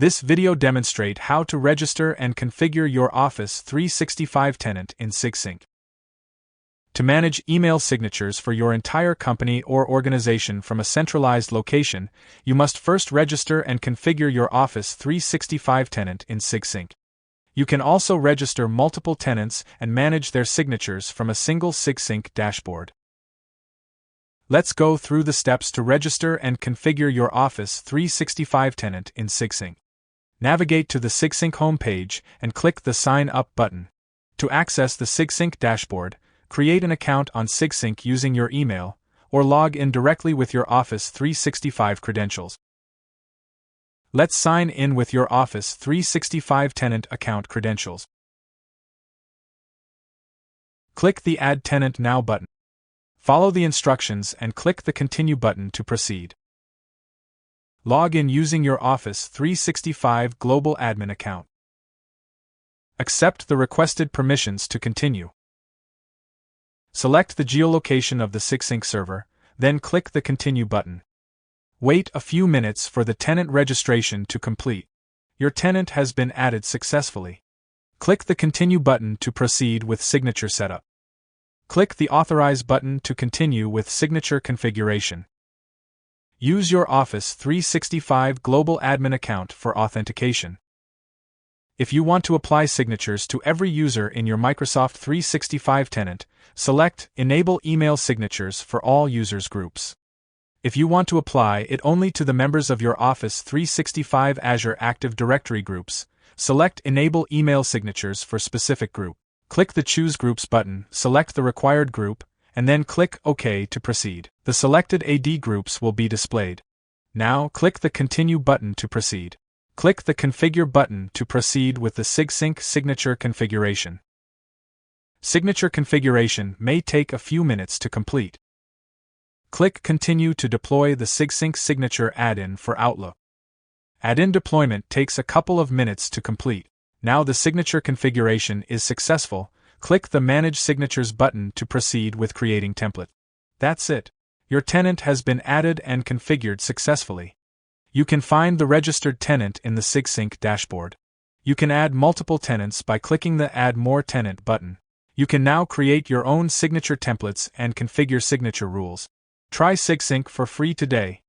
This video demonstrates how to register and configure your Office 365 tenant in Sigsync. To manage email signatures for your entire company or organization from a centralized location, you must first register and configure your Office 365 tenant in Sigsync. You can also register multiple tenants and manage their signatures from a single Sigsync dashboard. Let's go through the steps to register and configure your Office 365 tenant in Sigsync. Navigate to the Sigsync homepage and click the Sign Up button. To access the Sigsync dashboard, create an account on Sigsync using your email, or log in directly with your Office 365 credentials. Let's sign in with your Office 365 tenant account credentials. Click the Add Tenant Now button. Follow the instructions and click the Continue button to proceed. Log in using your Office 365 Global Admin account. Accept the requested permissions to continue. Select the geolocation of the Sigsync server, then click the Continue button. Wait a few minutes for the tenant registration to complete. Your tenant has been added successfully. Click the Continue button to proceed with signature setup. Click the Authorize button to continue with signature configuration. Use your Office 365 Global Admin account for authentication. If you want to apply signatures to every user in your Microsoft 365 tenant, select Enable Email Signatures for all users groups. If you want to apply it only to the members of your Office 365 Azure Active Directory groups, select Enable Email Signatures for specific group. Click the Choose Groups button, select the required group, and then click OK to proceed. The selected AD groups will be displayed. Now click the Continue button to proceed. Click the Configure button to proceed with the Sigsync signature configuration. Signature configuration may take a few minutes to complete. Click Continue to deploy the Sigsync signature add-in for Outlook. Add-in deployment takes a couple of minutes to complete. Now the signature configuration is successful. Click the Manage Signatures button to proceed with creating template. That's it. Your tenant has been added and configured successfully. You can find the registered tenant in the Sigsync dashboard. You can add multiple tenants by clicking the Add More Tenant button. You can now create your own signature templates and configure signature rules. Try Sigsync for free today.